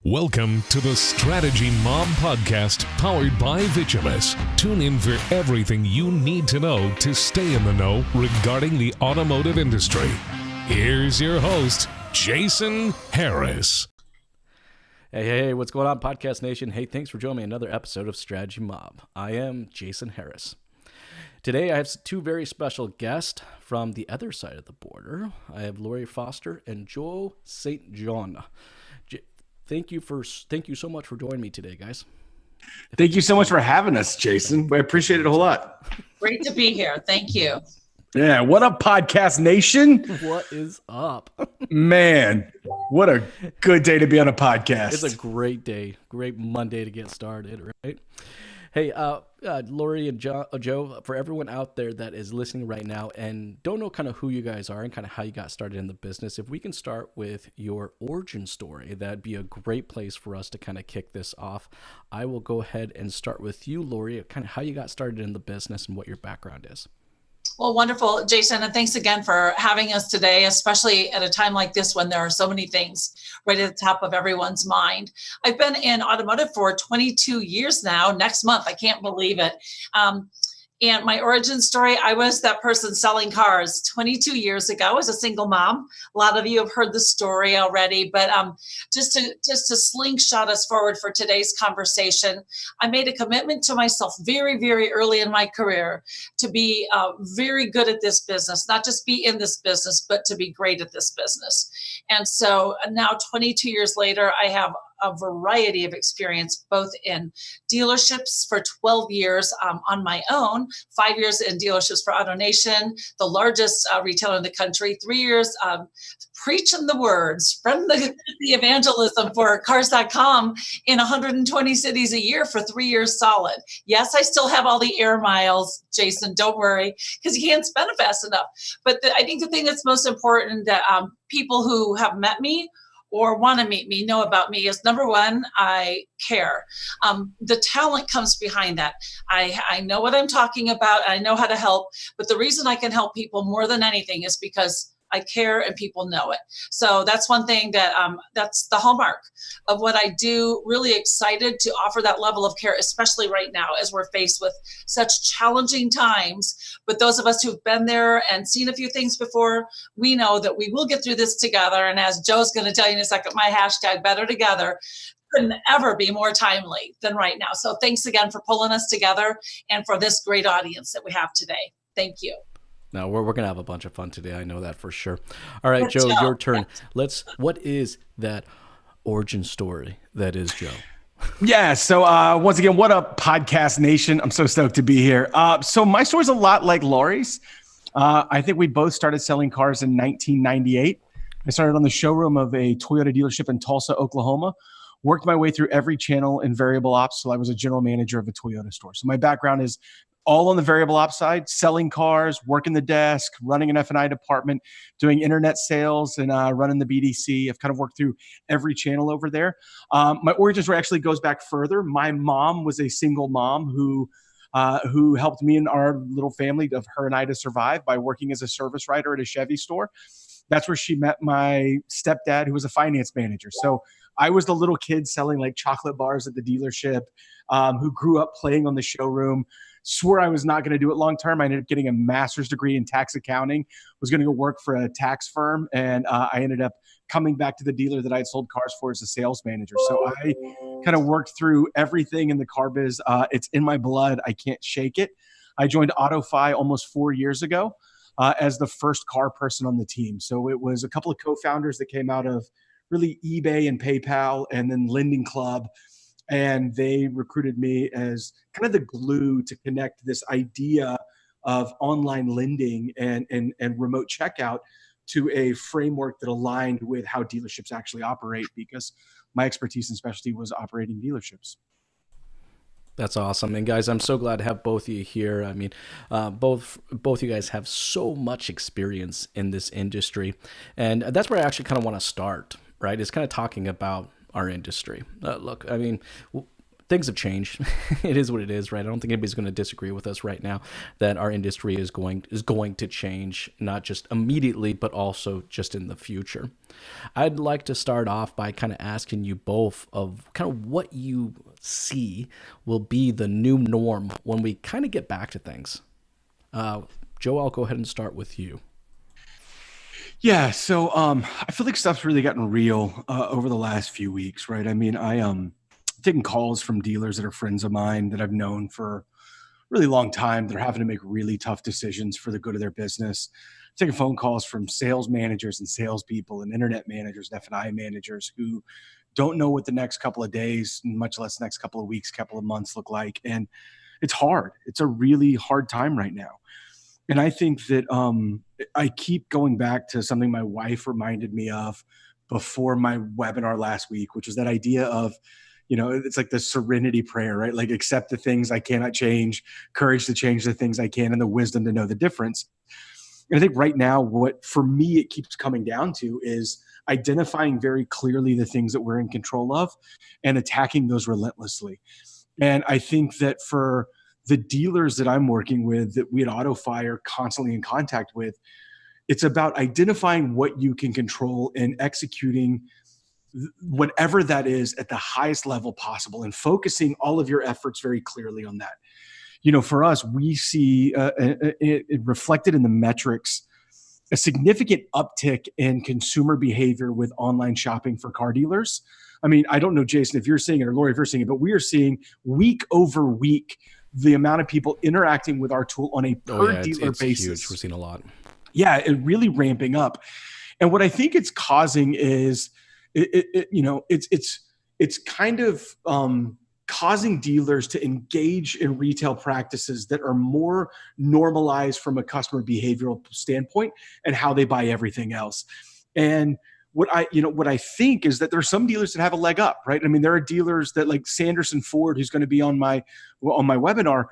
Welcome to the Strategy Mob Podcast, powered by Vitulus. Tune in for everything you need to know to stay in the know regarding the automotive industry. Here's your host, Jason Harris. Hey, what's going on, Podcast Nation? Hey, thanks for joining me another episode of Strategy Mob. I am Jason Harris. Today, I have two very special guests from the other side of the border. I have Laurie Foster and Joe St. John. Thank you so much for joining me today, guys. Thank you so much for having us, Jason. I appreciate it a whole lot. Great to be here. Thank you. Yeah. What up, Podcast Nation? What is up? Man, what a good day to be on a podcast. It's a great day. Great Monday to get started, right? Hey, Laurie and Joe, for everyone out there that is listening right now and don't know kind of who you guys are and kind of how you got started in the business, if we can start with your origin story, that'd be a great place for us to kind of kick this off. I will go ahead and start with you, Laurie, kind of how you got started in the business and what your background is. Well, wonderful, Jason, and thanks again for having us today, especially at a time like this when there are so many things right at the top of everyone's mind. I've been in automotive for 22 years now. Next month, I can't believe it. And my origin story, I was that person selling cars 22 years ago as a single mom. A lot of you have heard the story already, but just to slingshot us forward for today's conversation, I made a commitment to myself very, very early in my career to be very good at this business, not just be in this business, but to be great at this business. And so now 22 years later, I have a variety of experience, both in dealerships for 12 years on my own, 5 years in dealerships for AutoNation, the largest retailer in the country, 3 years preaching the word, spreading the evangelism for Cars.com in 120 cities a year for 3 years solid. Yes, I still have all the air miles, Jason, don't worry, because you can't spend it fast enough. But I think the thing that's most important that people who have met me or want to meet me know about me is, number one, I care. The talent comes behind that. I know what I'm talking about. I know how to help. But the reason I can help people more than anything is because I care and people know it. So that's one thing that that's the hallmark of what I do. Really excited to offer that level of care, especially right now as we're faced with such challenging times. But those of us who've been there and seen a few things before, we know that we will get through this together. And as Joe's going to tell you in a second, my hashtag Better Together couldn't ever be more timely than right now. So thanks again for pulling us together and for this great audience that we have today. Thank you. Now we're going to have a bunch of fun today. I know that for sure. All right, Joe, your turn. What is that origin story that is Joe? Yeah. So once again, what up, Podcast Nation? I'm so stoked to be here. So my story's a lot like Laurie's. I think we both started selling cars in 1998. I started on the showroom of a Toyota dealership in Tulsa, Oklahoma. Worked my way through every channel in variable ops. So I was a general manager of a Toyota store. So my background is all on the variable ops side, selling cars, working the desk, running an F&I department, doing internet sales, and running the BDC. I've kind of worked through every channel over there. My origin story actually goes back further. My mom was a single mom who helped me and our little family of her and I to survive by working as a service writer at a Chevy store. That's where she met my stepdad, who was a finance manager. So I was the little kid selling like chocolate bars at the dealership, who grew up playing on the showroom. Swore I was not going to do it long term. I ended up getting a master's degree in tax accounting, was going to go work for a tax firm. And I ended up coming back to the dealer that I'd sold cars for as a sales manager. So I kind of worked through everything in the car biz. It's in my blood. I can't shake it. I joined AutoFi almost 4 years ago as the first car person on the team. So it was a couple of co-founders that came out of really eBay and PayPal and then Lending Club. And they recruited me as kind of the glue to connect this idea of online lending and remote checkout to a framework that aligned with how dealerships actually operate, because my expertise and specialty was operating dealerships. That's awesome. And guys, I'm so glad to have both of you here. I mean, both you guys have so much experience in this industry. And that's where I actually kind of want to start, right? It's kind of talking about our industry. Look, I mean, things have changed. It is what it is, right? I don't think anybody's going to disagree with us right now that our industry is going to change, not just immediately, but also just in the future. I'd like to start off by kind of asking you both of kind of what you see will be the new norm when we kind of get back to things. Joe, I'll go ahead and start with you. Yeah, so I feel like stuff's really gotten real over the last few weeks, right? I mean, taking calls from dealers that are friends of mine that I've known for a really long time. They're having to make really tough decisions for the good of their business. Taking phone calls from sales managers and salespeople and internet managers and F&I managers who don't know what the next couple of days, much less next couple of weeks, couple of months look like. And it's hard. It's a really hard time right now. And I think that I keep going back to something my wife reminded me of before my webinar last week, which was that idea of, it's like the serenity prayer, right? Like accept the things I cannot change, courage to change the things I can, and the wisdom to know the difference. And I think right now, what for me it keeps coming down to is identifying very clearly the things that we're in control of and attacking those relentlessly. And I think that for the dealers that I'm working with, that we at AutoFire constantly in contact with, it's about identifying what you can control and executing whatever that is at the highest level possible and focusing all of your efforts very clearly on that. For us, we see it reflected in the metrics, a significant uptick in consumer behavior with online shopping for car dealers. I mean, I don't know, Jason, if you're seeing it or Laurie, if you're seeing it, but we are seeing week over week the amount of people interacting with our tool on a per dealer basis. Huge. We're seeing a lot. Yeah, it really ramping up. And what I think it's causing is it's kind of causing dealers to engage in retail practices that are more normalized from a customer behavioral standpoint and how they buy everything else. And what I think is that there are some dealers that have a leg up, right? I mean, there are dealers that like Sanderson Ford, who's going to be on my webinar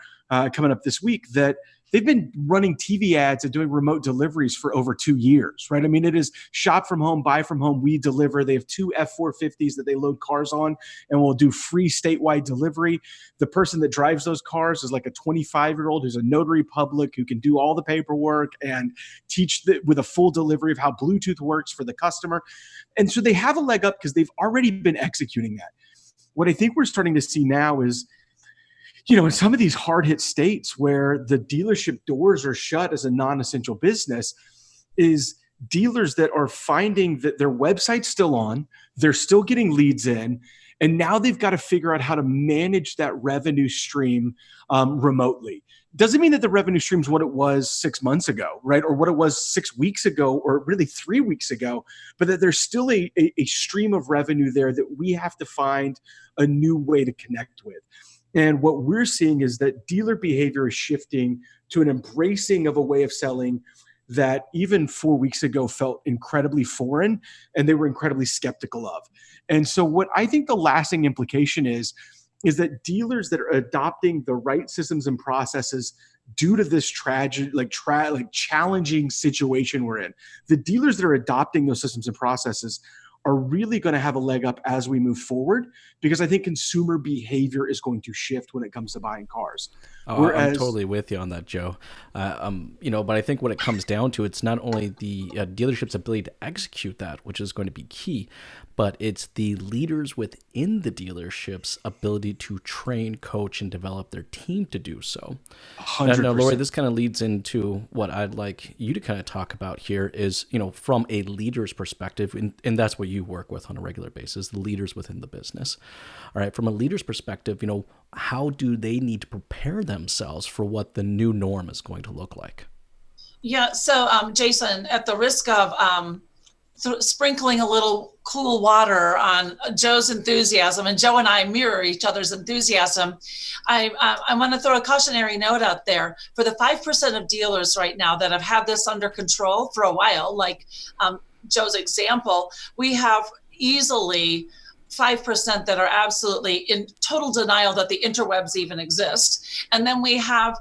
coming up this week, that they've been running TV ads and doing remote deliveries for over 2 years, right? I mean, it is shop from home, buy from home, we deliver. They have 2 F450s that they load cars on and will do free statewide delivery. The person that drives those cars is like a 25-year-old who's a notary public who can do all the paperwork and teach with a full delivery of how Bluetooth works for the customer. And so they have a leg up because they've already been executing that. What I think we're starting to see now is, in some of these hard hit states where the dealership doors are shut as a non-essential business, is dealers that are finding that their website's still on, they're still getting leads in, and now they've got to figure out how to manage that revenue stream remotely. Doesn't mean that the revenue stream is what it was 6 months ago, right? Or what it was 6 weeks ago, or really 3 weeks ago, but that there's still a stream of revenue there that we have to find a new way to connect with. And what we're seeing is that dealer behavior is shifting to an embracing of a way of selling that even 4 weeks ago felt incredibly foreign and they were incredibly skeptical of. And so what I think the lasting implication is that dealers that are adopting the right systems and processes due to this challenging situation we're in, the dealers that are adopting those systems and processes are really going to have a leg up as we move forward, because I think consumer behavior is going to shift when it comes to buying cars. I'm totally with you on that, Joe. But I think what it comes down to, it's not only the dealership's ability to execute that, which is going to be key, but it's the leaders within the dealership's ability to train, coach, and develop their team to do so. 100%. Now, Laurie, this kind of leads into what I'd like you to kind of talk about here is, from a leader's perspective, and that's what you work with on a regular basis, the leaders within the business. All right, from a leader's perspective, how do they need to prepare themselves for what the new norm is going to look like? Yeah, so Jason, at the risk of sprinkling a little cool water on Joe's enthusiasm, and Joe and I mirror each other's enthusiasm, I want to throw a cautionary note out there for the 5% of dealers right now that have had this under control for a while, like Joe's example. We have easily 5% that are absolutely in total denial that the interwebs even exist. And then we have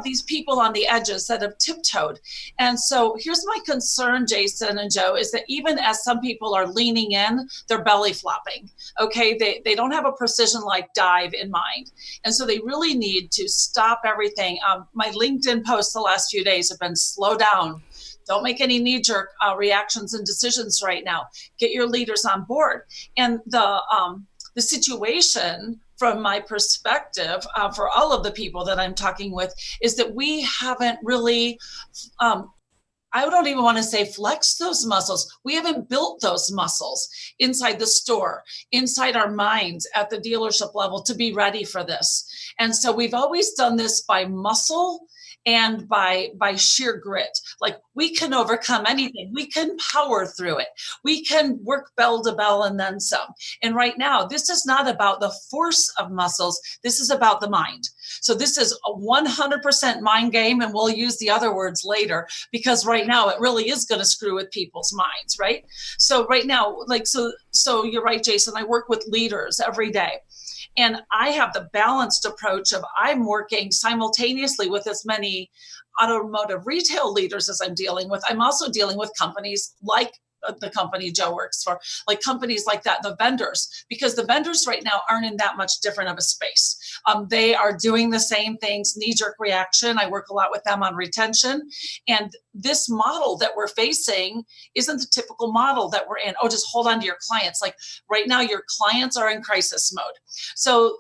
these people on the edges that have tiptoed. And so here's my concern, Jason and Joe, is that even as some people are leaning in, they're belly flopping. Okay, they don't have a precision-like dive in mind. And so they really need to stop everything. My LinkedIn posts the last few days have been slow down. Don't make any knee-jerk reactions and decisions right now. Get your leaders on board. And the situation, from my perspective, for all of the people that I'm talking with, is that we haven't really, I don't even want to say flex those muscles. We haven't built those muscles inside the store, inside our minds at the dealership level to be ready for this. And so we've always done this by muscle and by sheer grit. Like, we can overcome anything. We can power through it. We can work bell to bell and then some. And right now, this is not about the force of muscles. This is about the mind. So this is a 100% mind game, and we'll use the other words later, because right now it really is going to screw with people's minds, right? So right now, so you're right, Jason, I work with leaders every day. And I have the balanced approach of I'm working simultaneously with as many automotive retail leaders as I'm dealing with. I'm also dealing with companies like the company Joe works for, like companies like that, the vendors, because the vendors right now aren't in that much different of a space. They are doing the same things, knee-jerk reaction. I work a lot with them on retention. And this model that we're facing isn't the typical model that we're in. Oh, just hold on to your clients. Like right now, your clients are in crisis mode. So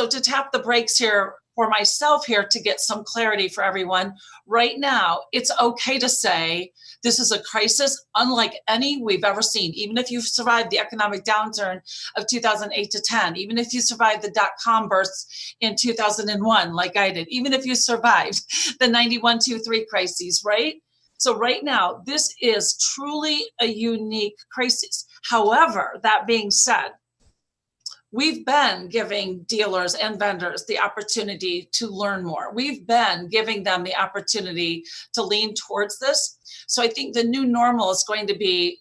to tap the brakes here for myself here to get some clarity for everyone, right now, it's okay to say, this is a crisis unlike any we've ever seen. Even if you've survived the economic downturn of 2008 to 10, even if you survived the dot-com bursts in 2001, like I did, even if you survived the 91, 2, 3 crises, right? So right now, this is truly a unique crisis. However, that being said, we've been giving dealers and vendors the opportunity to learn more. We've been giving them the opportunity to lean towards this. So I think the new normal is going to be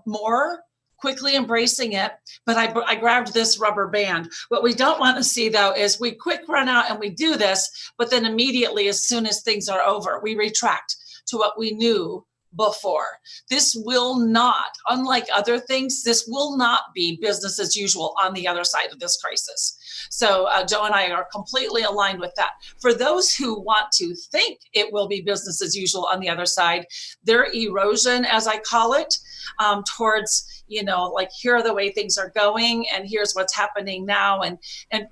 more quickly embracing it. But I grabbed this rubber band. What we don't want to see, though, is we quick run out and we do this, but then immediately, as soon as things are over, we retract to what we knew before. This will not, unlike other things, this will not be business as usual on the other side of this crisis. So Joe and I are completely aligned with that. For those who want to think it will be business as usual on the other side, their erosion, as I call it, towards, like, here are the way things are going and here's what's happening now, and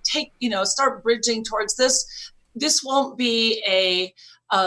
take, start bridging towards this. This won't be a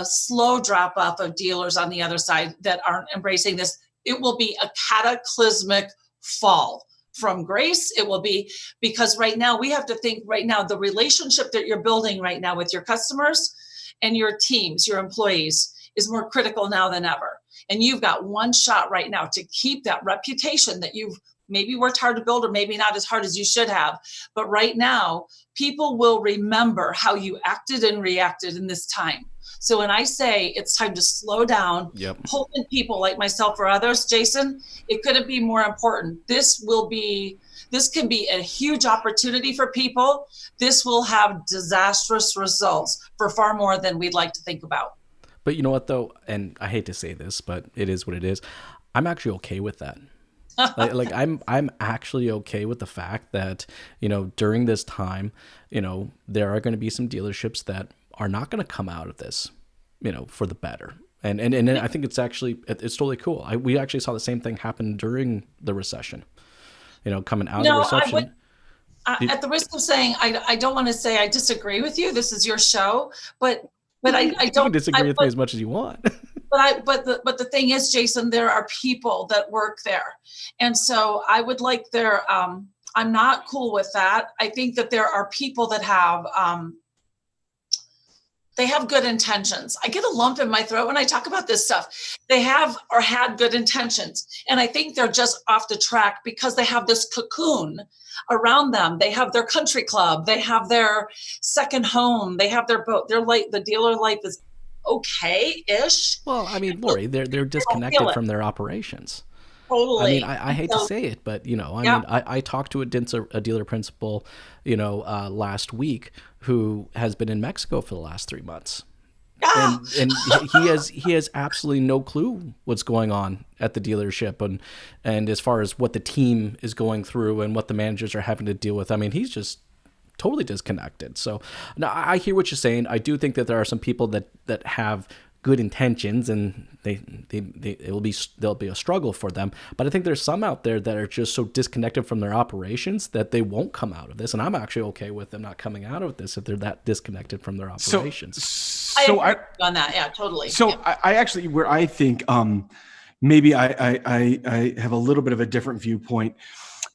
slow drop off of dealers on the other side that aren't embracing this. It will be a cataclysmic fall from grace. It will be, because right now we have to think right now, the relationship that you're building right now with your customers and your teams, your employees, is more critical now than ever. And you've got one shot right now to keep that reputation that you've maybe worked hard to build, or maybe not as hard as you should have. But right now, people will remember how you acted and reacted in this time. So when I say it's time to slow down, pull in people like myself or others, Jason, it couldn't be more important. This can be a huge opportunity for people. This will have disastrous results for far more than we'd like to think about. But you know what, though, and I hate to say this, but it is what it is. I'm actually okay with that. I'm actually okay with the fact that, during this time, there are going to be some dealerships that are not going to come out of this, for the better. And I think it's totally cool. We actually saw the same thing happen during the recession, coming out of the recession. At the risk of saying, I don't want to say I disagree with you. This is your show, but I don't. You can disagree with me as much as you want. But the thing is, Jason, there are people that work there, and so I would like I'm not cool with that. I think that there are people that have they have good intentions. I get a lump in my throat when I talk about this stuff. They have or had good intentions, and I think they're just off the track because they have this cocoon around them. They have their country club. They have their second home. They have their boat. The dealer life is okay-ish. Well, I mean, Laurie, they're disconnected from their operations. I mean, Totally. I hate to So, say it, but I yeah. mean, I talked to a dealer principal, last week who has been in Mexico for the last 3 months, Yeah. and he has absolutely no clue what's going on at the dealership, and as far as what the team is going through and what the managers are having to deal with. I mean, he's just totally disconnected. So now I hear what you're saying. I do think that there are some people that have good intentions, and there'll be a struggle for them. But I think there's some out there that are just so disconnected from their operations that they won't come out of this. And I'm actually okay with them not coming out of this if they're that disconnected from their operations. I agree on that. Yeah, totally. So Yeah. I actually, where I think maybe I have a little bit of a different viewpoint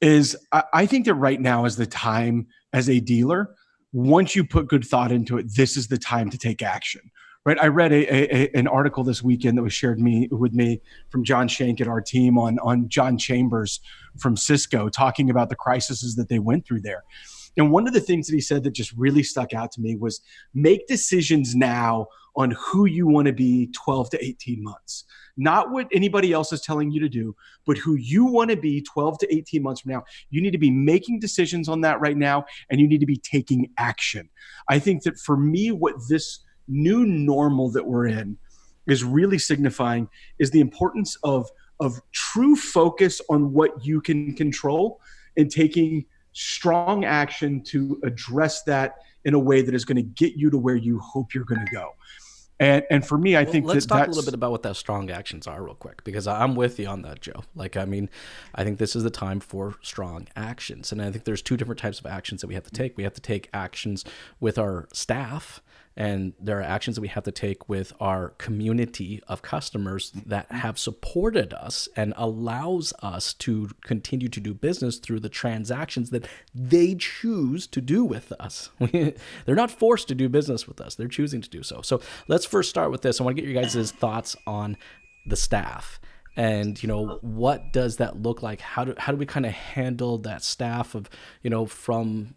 is I think that right now is the time as a dealer. Once you put good thought into it, this is the time to take action. Right. I read an article this weekend that was shared with me from John Shank at our team on John Chambers from Cisco, talking about the crises that they went through there. And one of the things that he said that just really stuck out to me was make decisions now on who you want to be 12 to 18 months. Not what anybody else is telling you to do, but who you want to be 12 to 18 months from now. You need to be making decisions on that right now, and you need to be taking action. I think that for me, what this new normal that we're in is really signifying is the importance of true focus on what you can control and taking strong action to address that in a way that is going to get you to where you hope you're going to go. And for me, I think let's talk that's a little bit about what those strong actions are real quick, because I'm with you on that, Joe. Like, I mean, I think this is the time for strong actions. And I think there's two different types of actions that we have to take. We have to take actions with our staff, and there are actions that we have to take with our community of customers that have supported us and allows us to continue to do business through the transactions that they choose to do with us. They're not forced to do business with us. They're choosing to do so. So let's first start with this. I want to get your guys' thoughts on the staff. And, what does that look like? How do we kind of handle that staff of, from,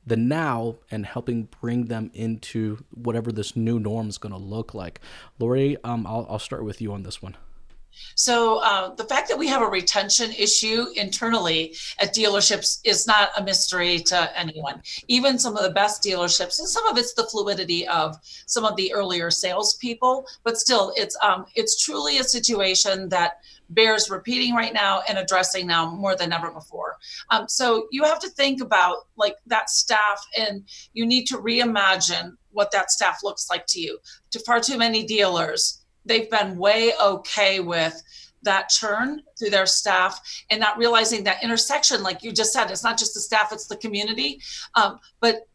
the now and helping bring them into whatever this new norm is going to look like? Laurie, I'll start with you on this one. So the fact that we have a retention issue internally at dealerships is not a mystery to anyone. Even some of the best dealerships, and some of it's the fluidity of some of the earlier salespeople, but still, it's truly a situation that bears repeating right now and addressing now more than ever before. So you have to think about like that staff, and you need to reimagine what that staff looks like to you. To far too many dealers, they've been way okay with that churn through their staff and not realizing that intersection, like you just said, it's not just the staff, it's the community. But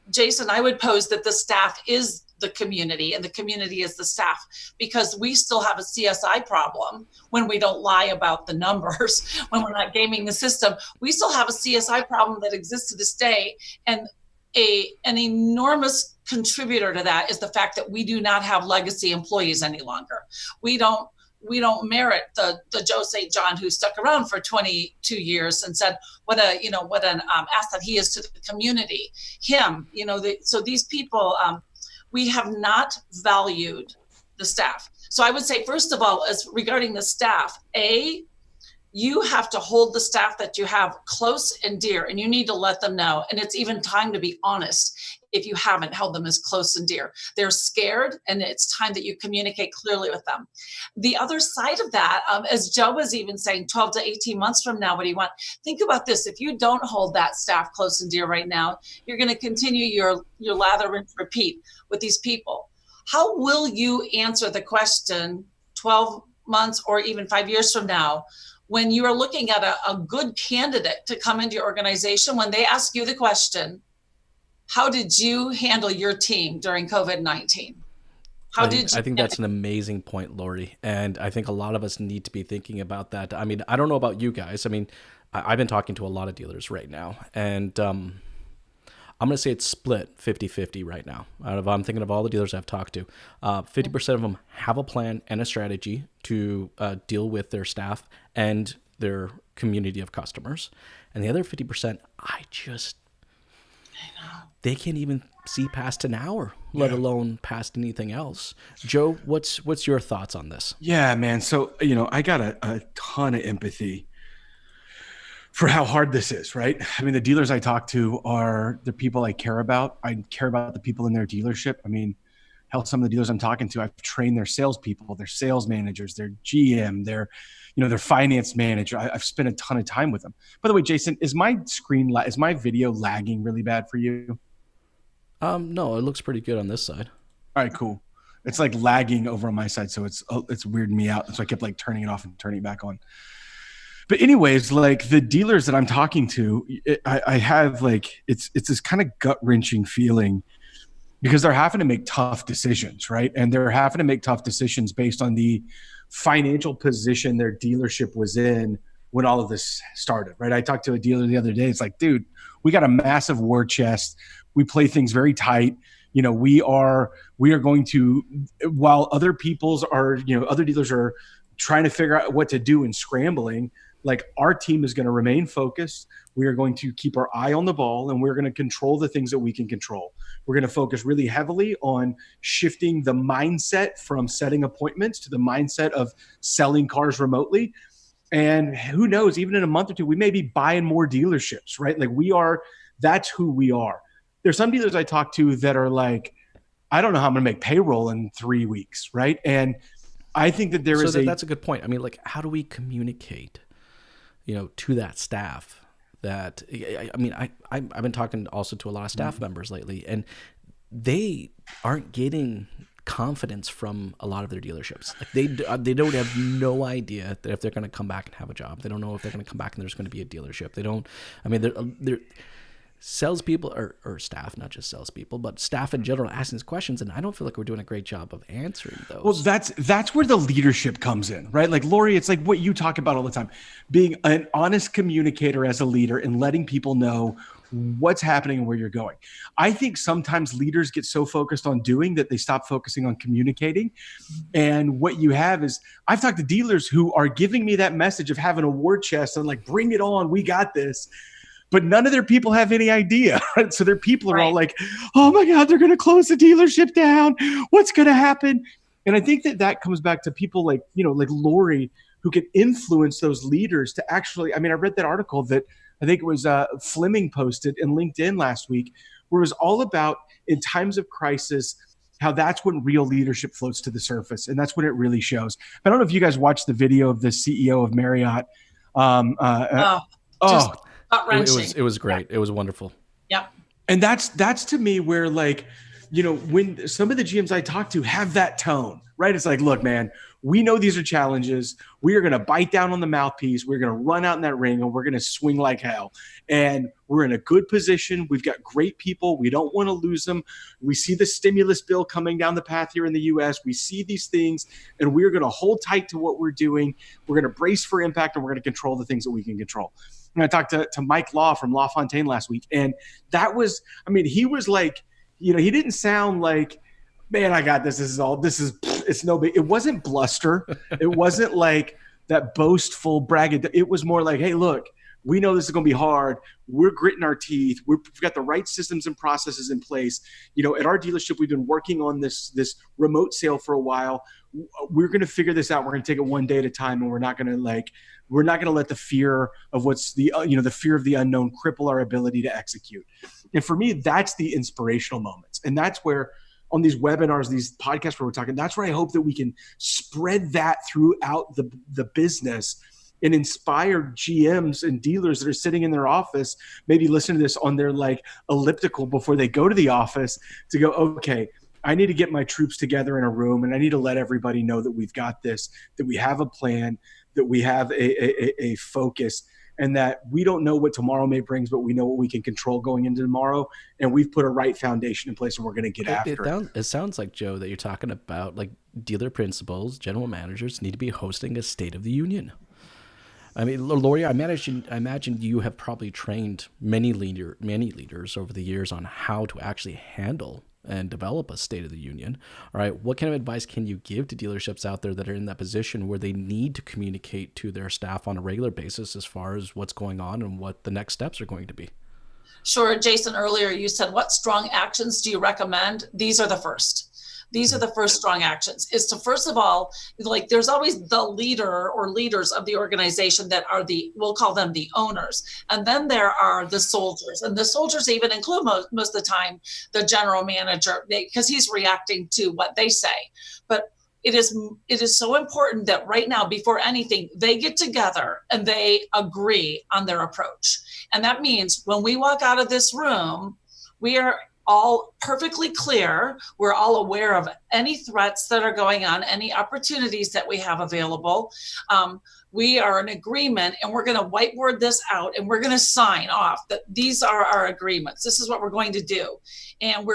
Jason, I would pose that the staff is the community and the community is the staff, because we still have a CSI problem when we don't lie about the numbers, when we're not gaming the system. We still have a CSI problem that exists to this day. And an enormous contributor to that is the fact that we do not have legacy employees any longer. We don't merit the Joe St. John who stuck around for 22 years and said what an asset he is to the community. Him, so these people, we have not valued the staff. So I would say, first of all, as regarding the staff, you have to hold the staff that you have close and dear, and you need to let them know. And it's even time to be honest if you haven't held them as close and dear. They're scared, and it's time that you communicate clearly with them. The other side of that, as Joe was even saying, 12 to 18 months from now, what do you want? Think about this. If you don't hold that staff close and dear right now, you're going to continue your lather, rinse, repeat with these people. How will you answer the question 12 months or even 5 years from now, when you are looking at a good candidate to come into your organization, when they ask you the question, how did you handle your team during COVID-19? I think that's an amazing point, Laurie. And I think a lot of us need to be thinking about that. I mean, I don't know about you guys. I mean, I've been talking to a lot of dealers right now, and I'm going to say it's split 50-50 right now. I'm thinking of all the dealers I've talked to. 50% of them have a plan and a strategy to deal with their staff and their community of customers. And the other 50%, they can't even see past an hour, let alone past anything else. Joe, what's your thoughts on this? Yeah, man. So, I got a ton of empathy for how hard this is, right? I mean, the dealers I talk to are the people I care about. I care about the people in their dealership. I mean, hell, some of the dealers I'm talking to, I've trained their salespeople, their sales managers, their GM, their finance manager. I've spent a ton of time with them. By the way, Jason, is my video lagging really bad for you? No, it looks pretty good on this side. All right, cool. It's like lagging over on my side, so it's weirding me out. So I kept like turning it off and turning it back on. But anyways, like the dealers that I'm talking to, I have like it's this kind of gut wrenching feeling because they're having to make tough decisions, right? And they're having to make tough decisions based on the financial position their dealership was in when all of this started, right? I talked to a dealer the other day. It's like, dude, we got a massive war chest. We play things very tight. We are going to, while other people's are, other dealers are trying to figure out what to do and scrambling, like our team is going to remain focused. We are going to keep our eye on the ball and we're going to control the things that we can control. We're going to focus really heavily on shifting the mindset from setting appointments to the mindset of selling cars remotely. And who knows, even in a month or two, we may be buying more dealerships, right? Like that's who we are. There's some dealers I talk to that are like, I don't know how I'm going to make payroll in 3 weeks, right? And I think that that's a good point. I mean, like, how do we communicate, to that staff? That I've been talking also to a lot of staff members lately, and they aren't getting confidence from a lot of their dealerships. Like they don't have no idea that if they're going to come back and have a job. They don't know if they're going to come back and there's going to be a dealership. They don't. I mean, they're salespeople or staff, not just salespeople, but staff in general asking these questions, and I don't feel like we're doing a great job of answering those. Well, that's where the leadership comes in, right? Like Laurie, it's like what you talk about all the time, being an honest communicator as a leader and letting people know what's happening and where you're going. I think sometimes leaders get so focused on doing that they stop focusing on communicating. And what you have is, I've talked to dealers who are giving me that message of having a war chest and like, bring it on, we got this. But none of their people have any idea, right? So their people are all like, oh my God, they're going to close the dealership down. What's going to happen? And I think that comes back to people like, like Laurie, who can influence those leaders to actually, I read that article that I think it was Fleming posted in LinkedIn last week, where it was all about in times of crisis, how that's when real leadership floats to the surface. And that's when it really shows. I don't know if you guys watched the video of the CEO of Marriott. It was great. It was wonderful. Yeah. And that's to me where like, when some of the GMs I talk to have that tone, right? It's like, look, man, we know these are challenges. We are going to bite down on the mouthpiece. We're going to run out in that ring and we're going to swing like hell. And we're in a good position. We've got great people. We don't want to lose them. We see the stimulus bill coming down the path here in the US. We see these things and we're going to hold tight to what we're doing. We're going to brace for impact and we're going to control the things that we can control. And I talked to Mike Law from La Fontaine last week. And that was, he was like, he didn't sound like, man, I got this. It's no big. It wasn't bluster. It wasn't like that boastful bragging. It was more like, hey, look, we know this is going to be hard. We're gritting our teeth. We've got the right systems and processes in place. At our dealership, we've been working on this remote sale for a while. We're going to figure this out. We're going to take it one day at a time, and we're not going to let the fear of the fear of the unknown cripple our ability to execute. And for me, that's the inspirational moments. And that's where on these webinars, these podcasts where we're talking, that's where I hope that we can spread that throughout the business and inspire GMs and dealers that are sitting in their office, maybe listen to this on their like elliptical before they go to the office to go, okay, I need to get my troops together in a room and I need to let everybody know that we've got this, that we have a plan, that we have a focus, and that we don't know what tomorrow may brings, but we know what we can control going into tomorrow. And we've put a right foundation in place and we're going to get after it. It sounds like, Joe, that you're talking about like dealer principals, general managers need to be hosting a State of the Union. Laurie, I imagine you have probably trained many leaders over the years on how to actually handle and develop a State of the Union. All right, what kind of advice can you give to dealerships out there that are in that position where they need to communicate to their staff on a regular basis as far as what's going on and what the next steps are going to be? Sure, Jason, earlier you said, what strong actions do you recommend? These are the first. These are the first strong actions, is to, first of all, like there's always the leader or leaders of the organization that are we'll call them the owners. And then there are the soldiers, and the soldiers even include most of the time the general manager, because he's reacting to what they say. But it is so important that right now, before anything, they get together and they agree on their approach. And that means when we walk out of this room, we are all perfectly clear. We're all aware of any threats that are going on, any opportunities that we have available. We are in agreement, and we're going to whiteboard this out, and we're going to sign off that these are our agreements. This is what we're going to do. And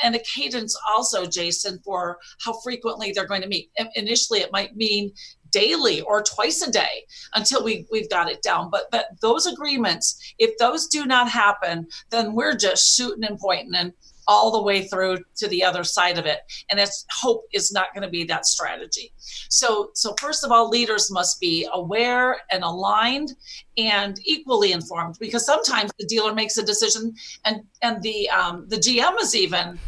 and a cadence also, Jason, for how frequently they're going to meet. Initially, it might mean daily or twice a day until we've got it down. But those agreements, if those do not happen, then we're just shooting and pointing and all the way through to the other side of it. And hope is not going to be that strategy. So first of all, leaders must be aware and aligned and equally informed, because sometimes the dealer makes a decision and the GM is even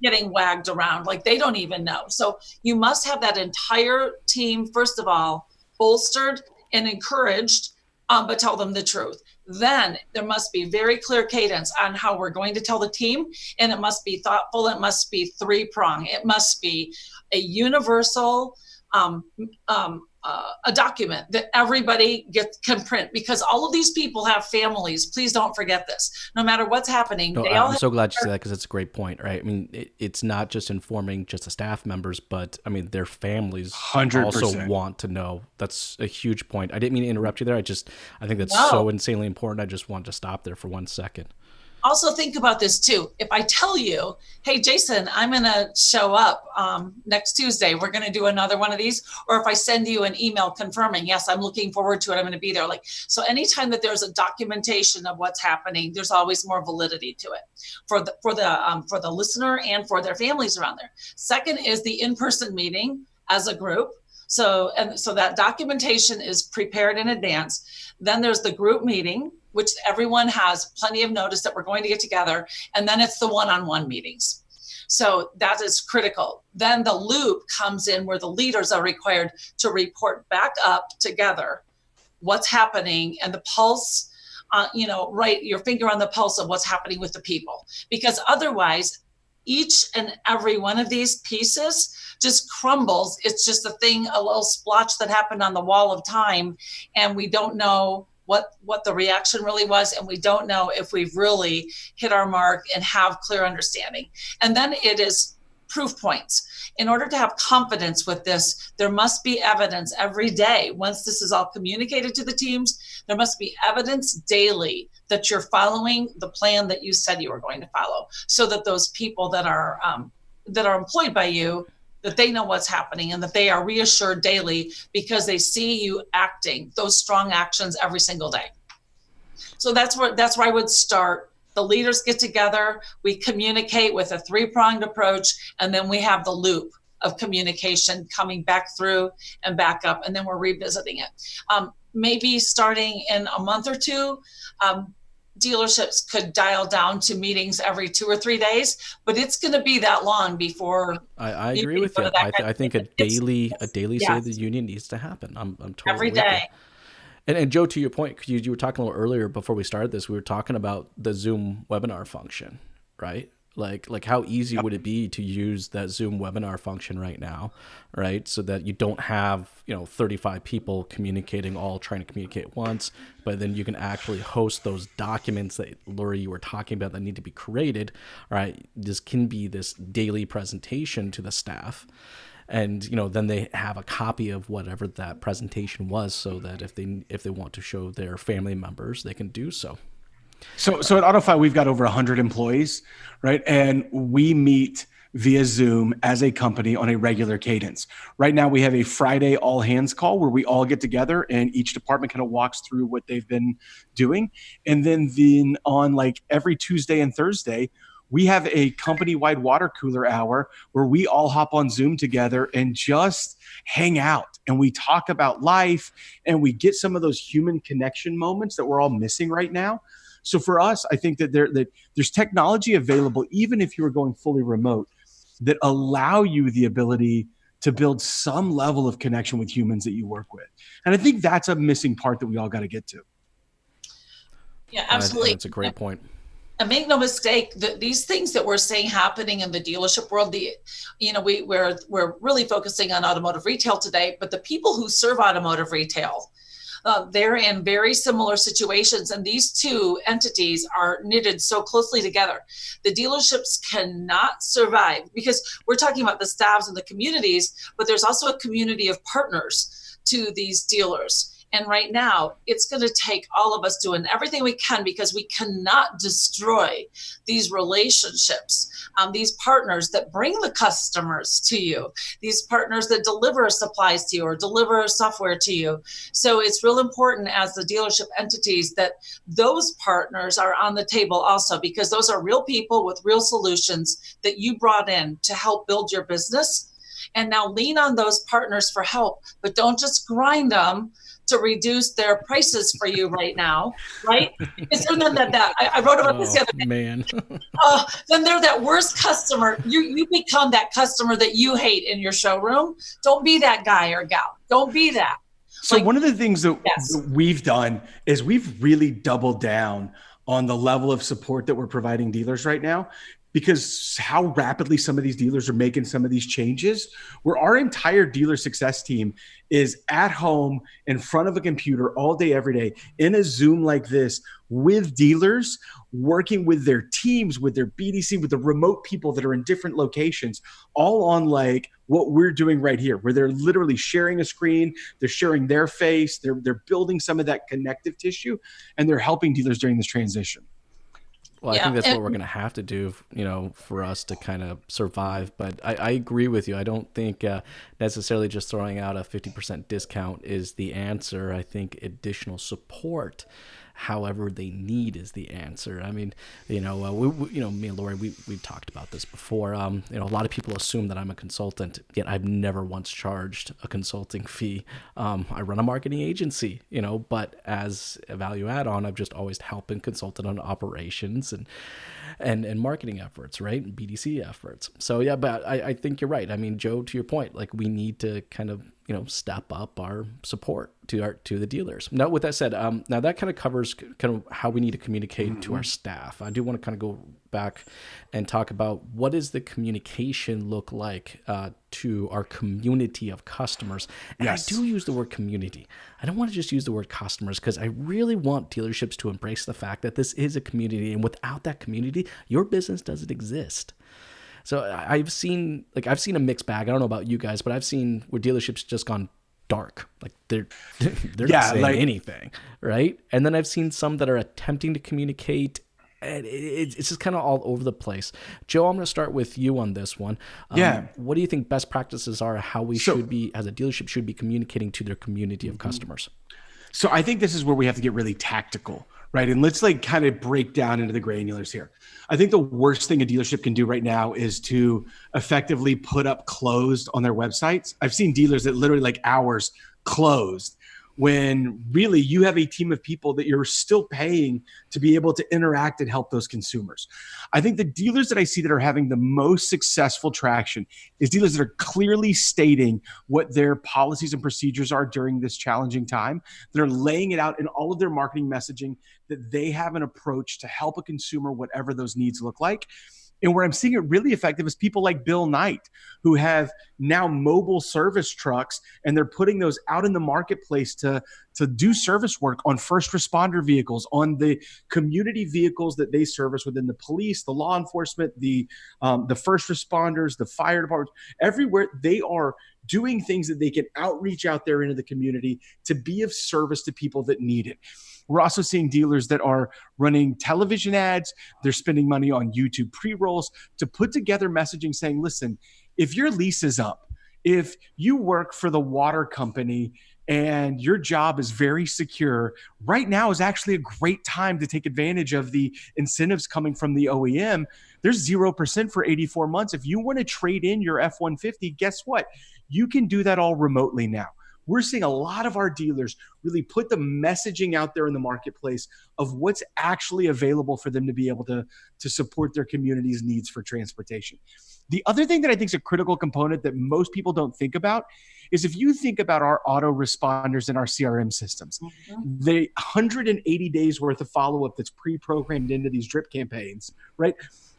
getting wagged around, like they don't even know. So you must have that entire team, first of all, bolstered and encouraged, but tell them the truth. Then there must be very clear cadence on how we're going to tell the team, and it must be thoughtful. It must be three-pronged. It must be a universal a document that everybody can print, because all of these people have families. Please don't forget this. No matter what's happening, no, I'm so glad you said that, because it's a great point, right? I mean, it's not just informing just the staff members, but I mean, their families 100%. Also want to know. That's a huge point. I didn't mean to interrupt you there. I think that's so insanely important. I just wanted to stop there for 1 second. Also think about this too. If I tell you, hey, Jason, I'm going to show up next Tuesday, we're going to do another one of these. Or if I send you an email confirming, yes, I'm looking forward to it, I'm going to be there. So anytime that there's a documentation of what's happening, there's always more validity to it for the listener and for their families around there. Second is the in-person meeting as a group. So that documentation is prepared in advance. Then there's the group meeting, which everyone has plenty of notice that we're going to get together. And then it's the one-on-one meetings. So that is critical. Then the loop comes in where the leaders are required to report back up together what's happening and the pulse, right, your finger on the pulse of what's happening with the people. Because otherwise, each and every one of these pieces just crumbles. It's just a little splotch that happened on the wall of time, and we don't know what the reaction really was, and we don't know if we've really hit our mark and have clear understanding. And then it is proof points. In order to have confidence with this, there must be evidence every day. Once this is all communicated to the teams, there must be evidence daily that you're following the plan that you said you were going to follow, so that those people that are employed by you, that they know what's happening and that they are reassured daily because they see you acting those strong actions every single day. So that's where I would start. The leaders get together, we communicate with a three-pronged approach, and then we have the loop of communication coming back through and back up, and then we're revisiting it. Maybe starting in a month or two, dealerships could dial down to meetings every 2 or 3 days, but it's going to be that long before. I agree with you. I think a daily State of the Union needs to happen. I'm totally every with you. day. And Joe, to your point, because you were talking a little earlier before we started this, we were talking about the Zoom webinar function, right? Like how easy would it be to use that Zoom webinar function right now, right? So that you don't have 35 people communicating, all trying to communicate at once, but then you can actually host those documents that Laurie, you were talking about, that need to be created. Right? This can be this daily presentation to the staff. And then they have a copy of whatever that presentation was, so that if they want to show their family members, they can do so. So at AutoFi, we've got over 100 employees, right? And we meet via Zoom as a company on a regular cadence. Right now, we have a Friday all hands call where we all get together and each department kind of walks through what they've been doing. And then on every Tuesday and Thursday, we have a company-wide water cooler hour where we all hop on Zoom together and just hang out. And we talk about life and we get some of those human connection moments that we're all missing right now. So for us, I think that there's technology available, even if you were going fully remote, that allow you the ability to build some level of connection with humans that you work with. And I think that's a missing part that we all got to get to. Yeah, absolutely. That's a great point. And make no mistake, these things that we're seeing happening in the dealership world, we're really focusing on automotive retail today, but the people who serve automotive retail, they're in very similar situations, and these two entities are knitted so closely together. The dealerships cannot survive because we're talking about the staffs and the communities, but there's also a community of partners to these dealers. And right now, it's going to take all of us doing everything we can, because we cannot destroy these relationships, these partners that bring the customers to you, these partners that deliver supplies to you or deliver software to you. So it's real important as the dealership entities that those partners are on the table also, because those are real people with real solutions that you brought in to help build your business. And now lean on those partners for help, but don't just grind them to reduce their prices for you right now, right? Because I wrote about this the other day. Man. Then they're that worst customer. You become that customer that you hate in your showroom. Don't be that guy or gal. Don't be that. So one of the things that we've done is we've really doubled down on the level of support that we're providing dealers right now, because how rapidly some of these dealers are making some of these changes, where our entire dealer success team is at home in front of a computer all day, every day, in a Zoom like this with dealers, working with their teams, with their BDC, with the remote people that are in different locations, all on like what we're doing right here, where they're literally sharing a screen, they're sharing their face, they're building some of that connective tissue, and they're helping dealers during this transition. Well, I think that's what we're going to have to do, for us to kind of survive. But I agree with you. I don't think necessarily just throwing out a 50% discount is the answer. I think additional support, however they need, is the answer. I mean, me and Laurie, we've talked about this before. A lot of people assume that I'm a consultant, yet I've never once charged a consulting fee. I run a marketing agency, but as a value add-on, I've just always helped and consulted on operations and marketing efforts, right? And BDC efforts. So yeah, but I think you're right. I mean, Joe, to your point, like we need to kind of, step up our support to the dealers. Now, with that said, now that kind of covers kind of how we need to communicate to our staff. I do want to kind of go back and talk about what does the communication look like to our community of customers. And yes. I do use the word community. I don't want to just use the word customers, because I really want dealerships to embrace the fact that this is a community, and without that community, your business doesn't exist. So I've seen a mixed bag. I don't know about you guys, but I've seen where dealerships just gone dark. Like they're not saying anything, right? And then I've seen some that are attempting to communicate, and it's just kind of all over the place. Joe, I'm going to start with you on this one. What do you think best practices are, how we should be, as a dealership, should be communicating to their community of customers? So I think this is where we have to get really tactical, right? And let's kind of break down into the granulars here. I think the worst thing a dealership can do right now is to effectively put up closed on their websites. I've seen dealers that literally hours closed, when really you have a team of people that you're still paying to be able to interact and help those consumers. I think the dealers that I see that are having the most successful traction is dealers that are clearly stating what their policies and procedures are during this challenging time, that are laying it out in all of their marketing messaging, that they have an approach to help a consumer, whatever those needs look like. And where I'm seeing it really effective is people like Bill Knight, who have now mobile service trucks, and they're putting those out in the marketplace to do service work on first responder vehicles, on the community vehicles that they service within the police, the law enforcement, the first responders, the fire departments, everywhere. They are doing things that they can outreach out there into the community to be of service to people that need it. We're also seeing dealers that are running television ads. They're spending money on YouTube pre-rolls to put together messaging saying, listen, if your lease is up, if you work for the water company and your job is very secure, right now is actually a great time to take advantage of the incentives coming from the OEM. There's 0% for 84 months. If you want to trade in your F-150, guess what? You can do that all remotely now. we're seeing a lot of our dealers really put the messaging out there in the marketplace of what's actually available for them to be able to support their community's needs for transportation. The other thing that I think is a critical component that most people don't think about is if you think about our auto responders in our CRM systems, the 180 days worth of follow-up that's pre-programmed into these drip campaigns, right?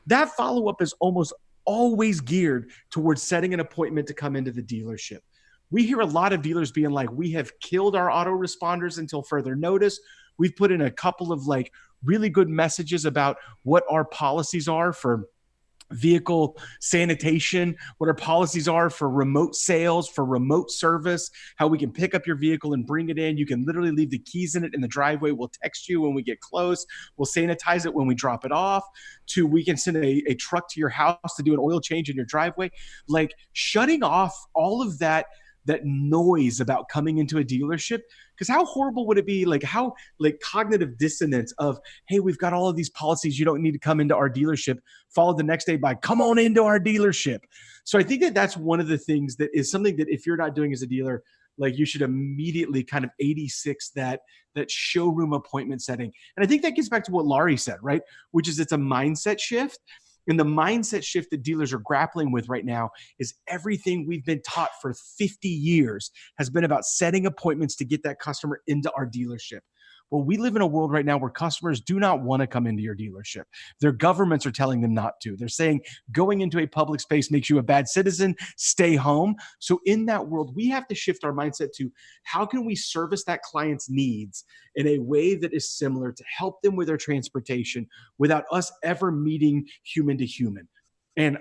That follow-up is almost always geared towards setting an appointment to come into the dealership. We hear a lot of dealers being like, we have killed our auto responders until further notice. We've put in a couple of like really good messages about what our policies are for vehicle sanitation, what our policies are for remote sales, for remote service, how we can pick up your vehicle and bring it in. You can literally leave the keys in it in the driveway. We'll text you when we get close. We'll sanitize it when we drop it off. To we can send a truck to your house to do an oil change in your driveway. Like shutting off all of that noise about coming into a dealership, because how horrible would it be, like how like cognitive dissonance of, hey, we've got all of these policies, you don't need to come into our dealership, followed the next day by come on into our dealership. So I think that that's one of the things that is something that if you're not doing as a dealer, like you should immediately kind of 86 that showroom appointment setting. And I think that gets back to what Laurie said, right? Which is it's a mindset shift. And the mindset shift that dealers are grappling with right now is everything we've been taught for 50 years has been about setting appointments to get that customer into our dealership. Well, we live in a world right now where customers do not want to come into your dealership. Their governments are telling them not to. They're saying going into a public space makes you a bad citizen, stay home. So in that world, we have to shift our mindset to how can we service that client's needs in a way that is similar to help them with their transportation without us ever meeting human to human. And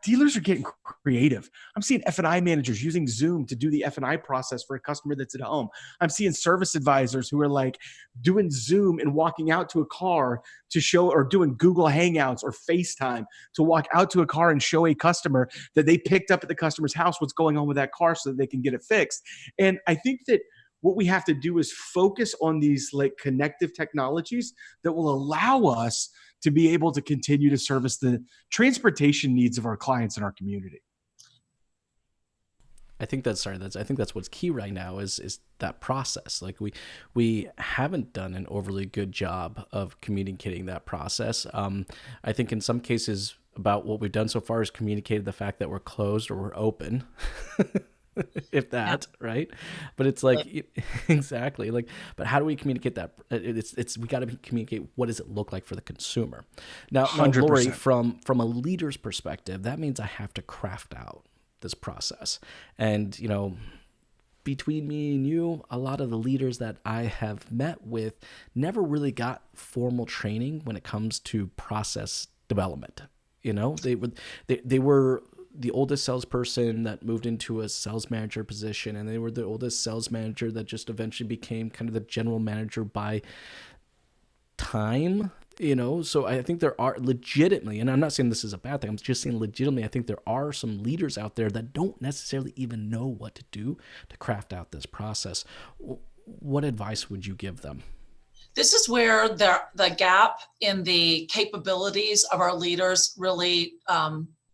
dealers are getting creative. I'm seeing F&I managers using Zoom to do the F&I process for a customer that's at home. I'm seeing service advisors who are like doing Zoom and walking out to a car to show, or doing Google Hangouts or FaceTime to walk out to a car and show a customer that they picked up at the customer's house what's going on with that car so that they can get it fixed. And I think that what we have to do is focus on these like connective technologies that will allow us to be able to continue to service the transportation needs of our clients in our community. I think that's what's key right now is that process. Like we haven't done an overly good job of communicating that process. I think in some cases about what we've done so far is communicated the fact that we're closed or we're open. If that, right? But it's like, exactly. Like, but how do we communicate that? We got to communicate what does it look like for the consumer. Now, Laurie, from a leader's perspective, that means I have to craft out this process. And, between me and you, a lot of the leaders that I have met with never really got formal training when it comes to process development. They were the oldest salesperson that moved into a sales manager position, and they were the oldest sales manager that just eventually became kind of the general manager by time, So I think there are legitimately, and I'm not saying this is a bad thing, I'm just saying legitimately, I think there are some leaders out there that don't necessarily even know what to do to craft out this process. What advice would you give them? This is where the gap in the capabilities of our leaders really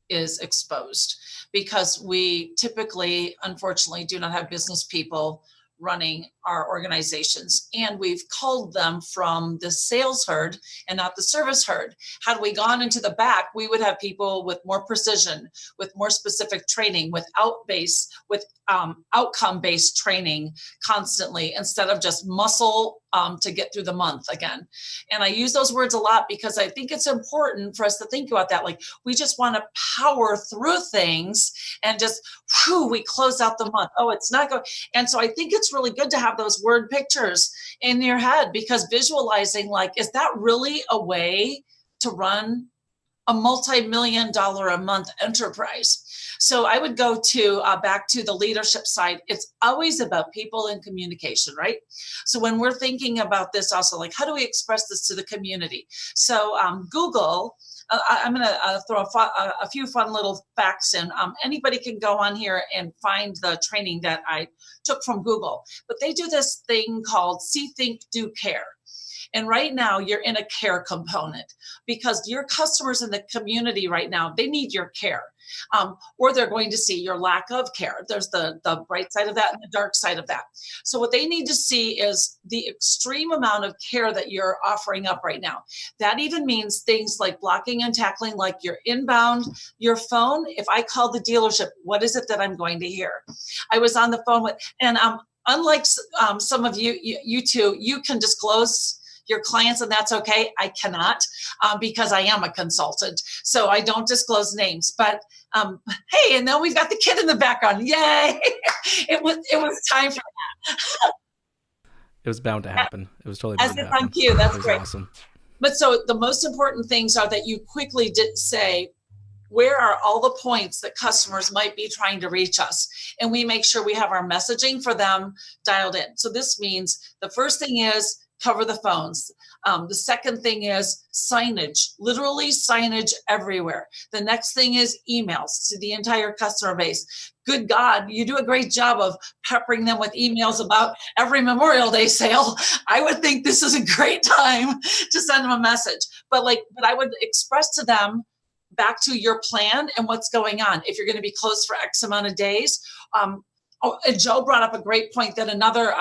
is exposed, because we typically, unfortunately, do not have business people running our organizations, and we've culled them from the sales herd and not the service herd. Had we gone into the back, we would have people with more precision, with more specific training, with outcome-based training constantly, instead of just muscle to get through the month again. And I use those words a lot because I think it's important for us to think about that. Like, we just want to power through things and just, we close out the month. Oh, it's not going. And so I think it's really good to have those word pictures in your head, because visualizing, like, is that really a way to run a multi-million-dollar a month enterprise? So I would go to back to the leadership side. It's always about people and communication, right? So when we're thinking about this also, like, how do we express this to the community? So Google, I'm going to throw a few fun little facts in. Anybody can go on here and find the training that I took from Google, but they do this thing called See, Think, Do, Care. And right now you're in a care component because your customers in the community right now, they need your care. Or they're going to see your lack of care. There's the bright side of that and the dark side of that. So what they need to see is the extreme amount of care that you're offering up right now. That even means things like blocking and tackling, like your inbound, your phone. If I call the dealership, what is it that I'm going to hear? I was on the phone with, and unlike some of you two, you can disclose your clients, and that's okay. I cannot because I am a consultant, so I don't disclose names. But hey, and then we've got the kid in the background. Yay! It was time for that. It was bound to happen. It was totally bound As to if happen. I'm cute. That's great. Awesome. But so the most important things are that you quickly did say, where are all the points that customers might be trying to reach us? And we make sure we have our messaging for them dialed in. So this means the first thing is cover the phones. The second thing is signage, literally signage everywhere. The next thing is emails to the entire customer base. Good God, you do a great job of peppering them with emails about every Memorial Day sale. I would think this is a great time to send them a message. But I would express to them back to your plan and what's going on. If you're going to be closed for X amount of days. And Joe brought up a great point that another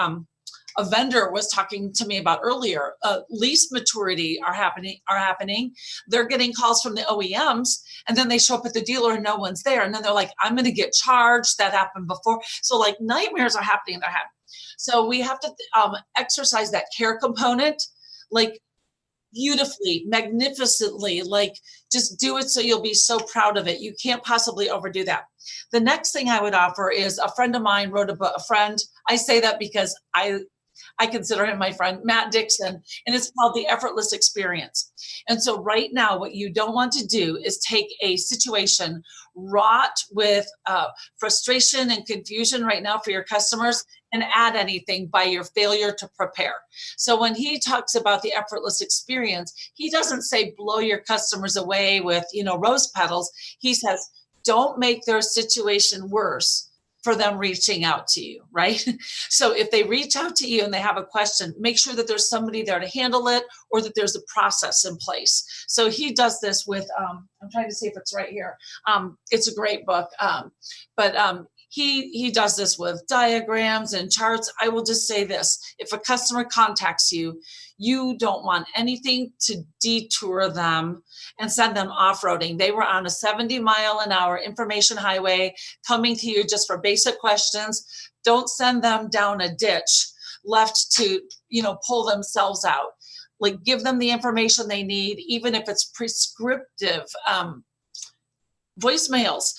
a vendor was talking to me about earlier. Lease maturity are happening. They're getting calls from the OEMs, and then they show up at the dealer and no one's there. And then they're like, I'm going to get charged. That happened before. So like nightmares are happening. So we have to exercise that care component, like beautifully, magnificently, like just do it so you'll be so proud of it. You can't possibly overdo that. The next thing I would offer is a friend of mine wrote a book. I say that because I consider him my friend, Matt Dixon, and it's called The Effortless Experience. And so right now, what you don't want to do is take a situation wrought with frustration and confusion right now for your customers and add anything by your failure to prepare. So when he talks about the effortless experience, he doesn't say blow your customers away with, rose petals. He says, don't make their situation worse for them reaching out to you, right? So if they reach out to you and they have a question, make sure that there's somebody there to handle it or that there's a process in place. So he does this with, I'm trying to see if it's right here. It's a great book, but he does this with diagrams and charts. I will just say this, if a customer contacts you, you don't want anything to detour them and send them off-roading. They were on a 70-mile-an-hour information highway coming to you just for basic questions. Don't send them down a ditch left to, pull themselves out. Like give them the information they need, even if it's prescriptive voicemails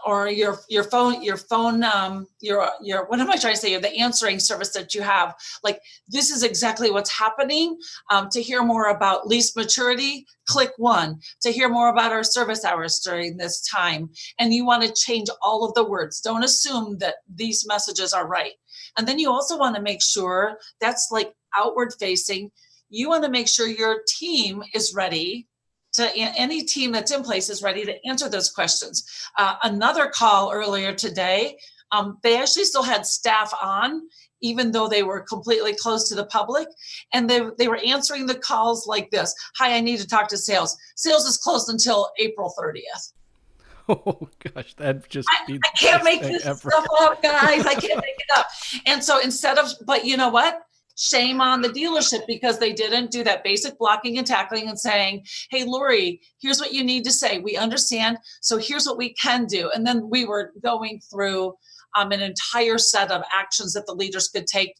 or your phone, what am I trying to say? The answering service that you have, like this is exactly what's happening. To hear more about lease maturity, click 1. To hear more about our service hours during this time. And you want to change all of the words. Don't assume that these messages are right. And then you also want to make sure that's like outward facing. You want to make sure your team is ready. Any team that's in place is ready to answer those questions. Another call earlier today, they actually still had staff on, even though they were completely closed to the public. And they were answering the calls like this. Hi, I need to talk to sales. Sales is closed until April 30th. Oh gosh, that just I can't make this stuff up, guys. I can't make it up. And so but you know what? Shame on the dealership because they didn't do that basic blocking and tackling and saying, hey, Laurie, here's what you need to say. We understand. So here's what we can do. And then we were going through an entire set of actions that the leaders could take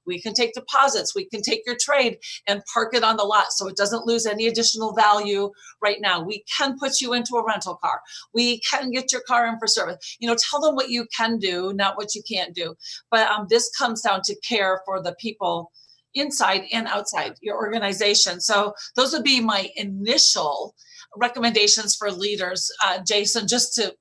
we can take deposits, we can take your trade and park it on the lot so it doesn't lose any additional value right now. We can put you into a rental car. We can get your car in for service. Tell them what you can do, not what you can't do. But this comes down to care for the people inside and outside your organization. So those would be my initial recommendations for leaders, Jason, just as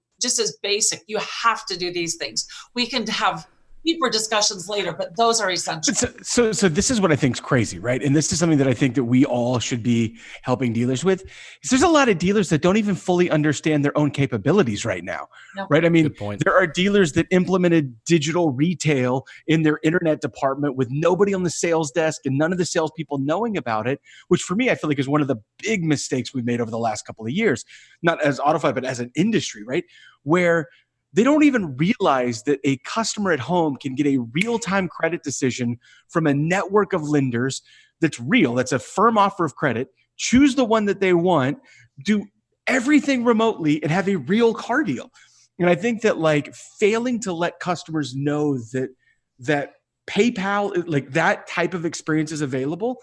basic. You have to do these things. We can have, deeper discussions later, but those are essential. So this is what I think is crazy, right? And this is something that I think that we all should be helping dealers with. Is there's a lot of dealers that don't even fully understand their own capabilities right now, right? I mean, there are dealers that implemented digital retail in their internet department with nobody on the sales desk and none of the salespeople knowing about it, which for me, I feel like is one of the big mistakes we've made over the last couple of years, not as AutoFi, but as an industry, right? Where they don't even realize that a customer at home can get a real-time credit decision from a network of lenders that's real, that's a firm offer of credit, choose the one that they want, do everything remotely, and have a real car deal. And I think that like failing to let customers know that PayPal, like that type of experience is available,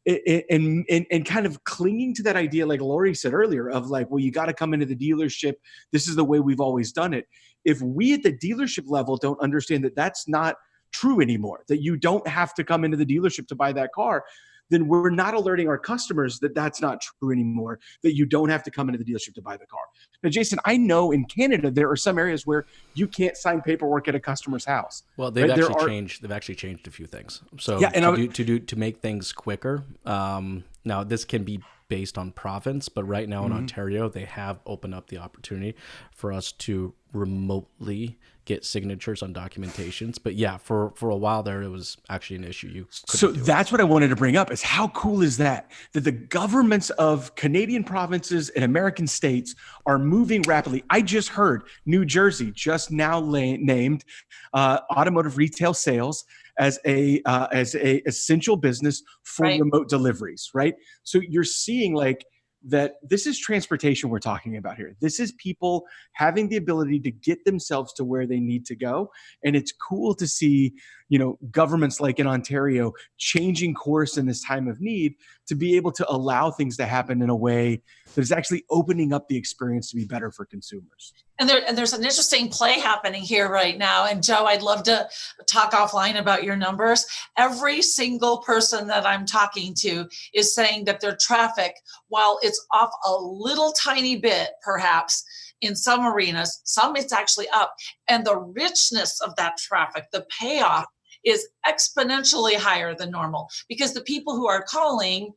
and kind of clinging to that idea, like Laurie said earlier, of like, well, you got to come into the dealership. This is the way we've always done it. If we at the dealership level don't understand that that's not true anymore, that you don't have to come into the dealership to buy that car, then we're not alerting our customers that that's not true anymore, that you don't have to come into the dealership to buy the car. Now, Jason, I know in Canada, there are some areas where you can't sign paperwork at a customer's house. Well, they've actually changed a few things. So to make things quicker, now this can be based on province, but right now in Ontario, they have opened up the opportunity for us to remotely get signatures on documentations. But yeah, for a while there, it was actually an issue. That's what I wanted to bring up is how cool is that the governments of Canadian provinces and American states are moving rapidly. I just heard New Jersey just now named automotive retail sales as a essential business for remote deliveries, right? So you're seeing like that this is transportation we're talking about here. This is people having the ability to get themselves to where they need to go. And it's cool to see, governments like in Ontario changing course in this time of need to be able to allow things to happen in a way that is actually opening up the experience to be better for consumers. And there's an interesting play happening here right now. And Joe, I'd love to talk offline about your numbers. Every single person that I'm talking to is saying that their traffic, while it's off a little tiny bit, perhaps, in some arenas, some it's actually up. And the richness of that traffic, the payoff, is exponentially higher than normal because the people who are calling,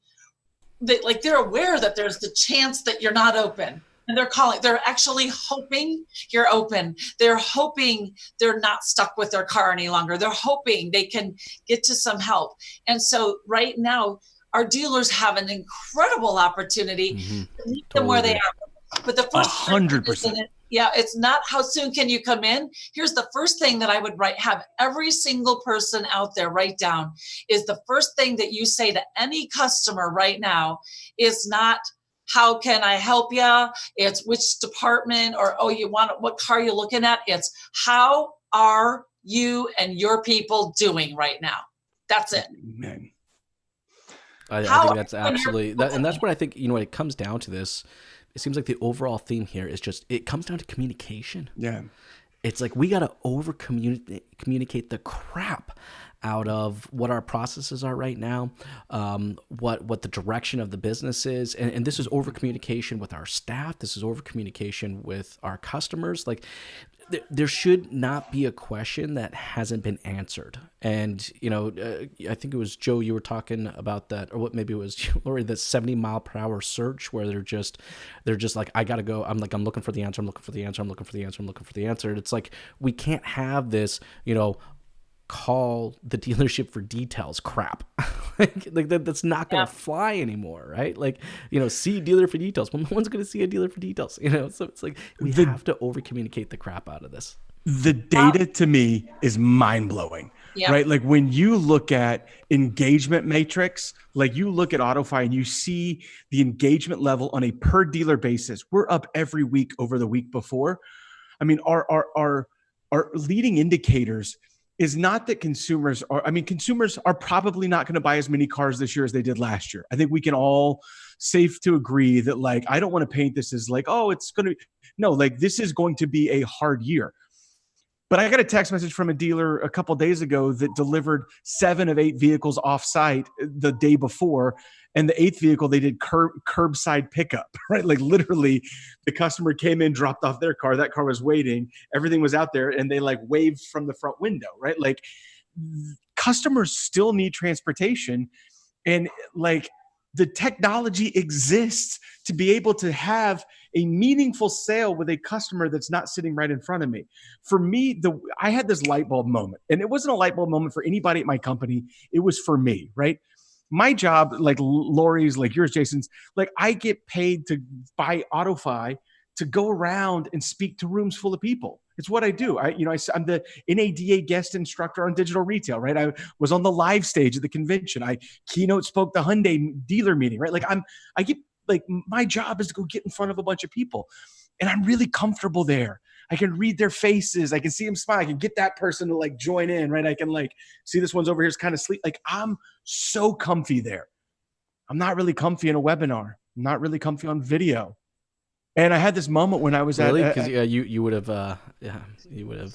they're aware that there's the chance that you're not open. And they're calling, they're actually hoping you're open. They're hoping they're not stuck with their car any longer. They're hoping they can get to some help. And so right now, our dealers have an incredible opportunity to meet them where they are. But the first 100%. It's not how soon can you come in. Here's the first thing that I would have every single person out there write down is the first thing that you say to any customer right now is not, how can I help you? It's which department or, what car you're looking at? It's how are you and your people doing right now? That's it. Amen. I think that's absolutely, and that's what I think, when it comes down to this, it seems like the overall theme here is just, it comes down to communication. Yeah. It's like we got to communicate the crap out of what our processes are right now, what the direction of the business is. And this is over communication with our staff. This is over communication with our customers. Like there should not be a question that hasn't been answered. And, I think it was Joe, you were talking about that, or what maybe it was Laurie, the 70-mile-per-hour search where they're just like, I got to go. I'm looking for the answer. I'm looking for the answer. I'm looking for the answer. I'm looking for the answer. It's like, we can't have this, call the dealership for details crap. like that's not going to fly anymore, right? Like, see dealer for details. Well, no one's going to see a dealer for details, so it's like we have to over communicate the crap out of this. The data to me is mind blowing, right? Like when you look at engagement matrix, like you look at AutoFi and you see the engagement level on a per dealer basis, we're up every week over the week before. I mean, our leading indicators is not that consumers are probably not going to buy as many cars this year as they did last year. I think we can all safe to agree that like, I don't want to paint this as like, oh, it's going to, no, like this is going to be a hard year. But I got a text message from a dealer a couple of days ago that delivered 7 of 8 vehicles off-site the day before. And the 8th vehicle, they did curbside pickup, right? Like literally the customer came in, dropped off their car. That car was waiting. Everything was out there and they like waved from the front window, right? Like customers still need transportation. And like the technology exists to be able to have a meaningful sale with a customer that's not sitting right in front of me. For me, I had this light bulb moment, and it wasn't a light bulb moment for anybody at my company. It was for me, right? My job, like Laurie's, like yours, Jason's, like I get paid to buy AutoFi to go around and speak to rooms full of people. It's what I do. I'm the NADA guest instructor on digital retail, right? I was on the live stage at the convention. I keynote spoke the Hyundai dealer meeting, right? My job is to go get in front of a bunch of people, and I'm really comfortable there. I can read their faces. I can see them smile. I can get that person to like join in, right? I can like see this one's over here is kind of sleep. Like I'm so comfy there. I'm not really comfy in a webinar. I'm not really comfy on video. And I had this moment when I was because you would have,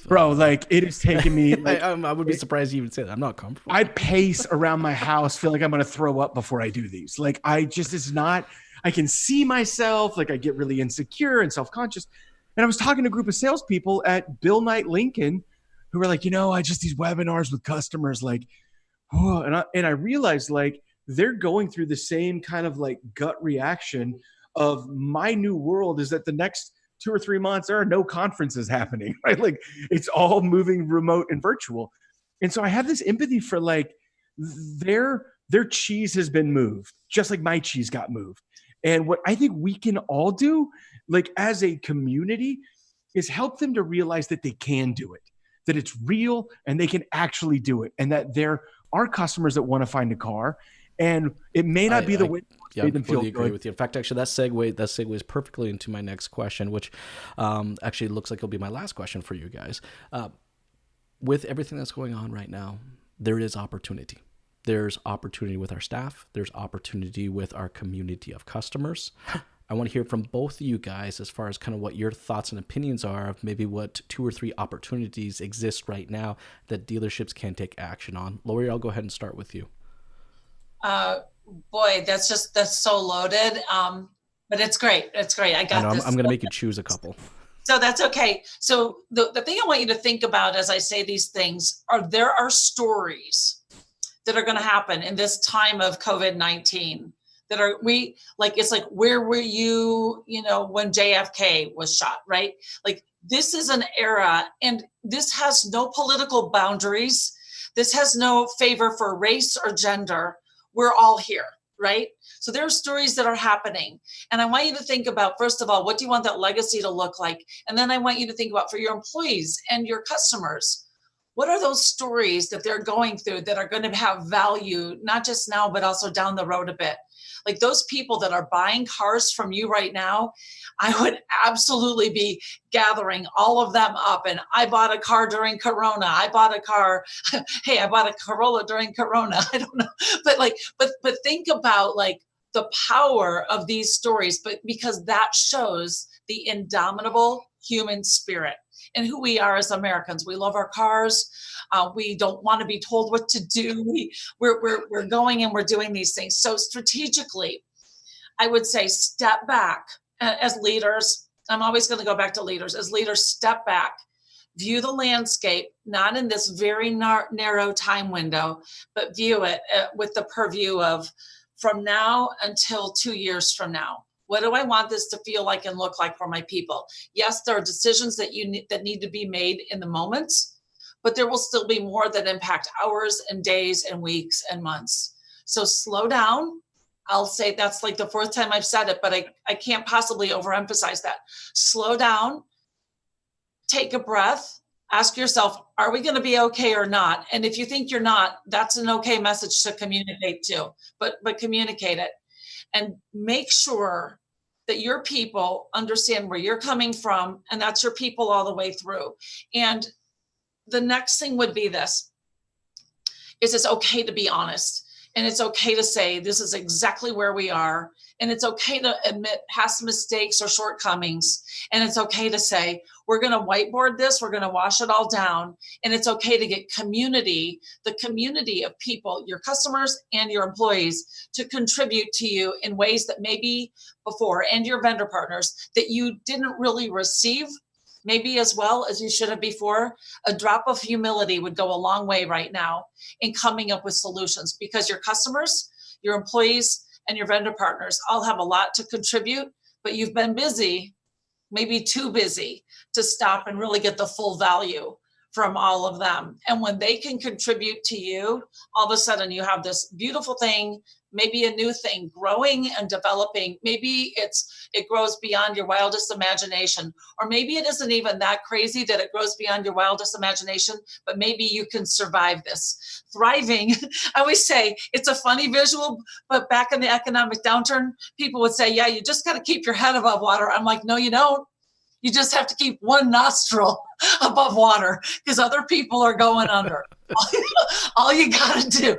bro. Like it is taking me. Like, I would be surprised you even say that. I'm not comfortable. I pace around my house, feel like I'm going to throw up before I do these. Like it's not. I can see myself. Like I get really insecure and self-conscious. And I was talking to a group of salespeople at Bill Knight Lincoln, who were like, I just these webinars with customers, like, oh, and I realized like they're going through the same kind of like gut reaction of my new world is that the next 2 or 3 months, there are no conferences happening, right? Like it's all moving remote and virtual. And so I have this empathy for like their cheese has been moved, just like my cheese got moved. And what I think we can all do, like as a community, is help them to realize that they can do it, that it's real and they can actually do it. And that there are customers that want to find a car. And it may not be the way I completely agree with you. In fact, actually, that segues perfectly into my next question, which actually looks like it'll be my last question for you guys. With everything that's going on right now, there is opportunity. There's opportunity with our staff. There's opportunity with our community of customers. I want to hear from both of you guys as far as kind of what your thoughts and opinions are of maybe what 2 or 3 opportunities exist right now that dealerships can take action on. Laurie, I'll go ahead and start with you. Boy, that's so loaded. But it's great. It's great. I got this. I'm going to make you choose a couple. So that's okay. So the thing I want you to think about as I say these things there are stories that are going to happen in this time of COVID-19 that are, it's like, where were you, when JFK was shot, right? Like this is an era and this has no political boundaries. This has no favor for race or gender. We're all here, right? So there are stories that are happening. And I want you to think about, first of all, what do you want that legacy to look like? And then I want you to think about for your employees and your customers, what are those stories that they're going through that are going to have value, not just now, but also down the road a bit? Like those people that are buying cars from you right now, I would absolutely be gathering all of them up. And I bought a car during Corona. I bought a car. Hey, I bought a Corolla during Corona. I don't know. But think about like the power of these stories, but because that shows the indomitable human spirit and who we are as Americans. We love our cars. We don't want to be told what to do. We're going and we're doing these things. So strategically, I would say step back as leaders. I'm always going to go back to leaders. As leaders, step back, view the landscape, not in this very narrow time window, but view it with the purview of from now until 2 years from now. What do I want this to feel like and look like for my people? Yes, there are decisions that that need to be made in the moments, but there will still be more that impact hours and days and weeks and months. So slow down. I'll say that's like the 4th time I've said it, but I can't possibly overemphasize that. Slow down, take a breath, ask yourself, are we going to be okay or not? And if you think you're not, that's an okay message to communicate too, but communicate it and make sure that your people understand where you're coming from, and that's your people all the way through. And the next thing would be this, is it's okay to be honest. And it's okay to say, this is exactly where we are. And it's okay to admit past mistakes or shortcomings. And it's okay to say, we're going to whiteboard this, we're going to wash it all down. And it's okay to get the community of people, your customers and your employees, to contribute to you in ways that maybe before, and your vendor partners, that you didn't really receive maybe as well as you should have before. A drop of humility would go a long way right now in coming up with solutions, because your customers, your employees, and your vendor partners all have a lot to contribute, but you've been busy, maybe too busy, to stop and really get the full value from all of them. And when they can contribute to you, all of a sudden you have this beautiful thing, maybe a new thing growing and developing. Maybe it grows beyond your wildest imagination, or maybe it isn't even that crazy that it grows beyond your wildest imagination, but maybe you can survive this. Thriving, I always say it's a funny visual, but back in the economic downturn, people would say, yeah, you just got to keep your head above water. I'm like, no, you don't. You just have to keep one nostril above water, because other people are going under. All you got to do,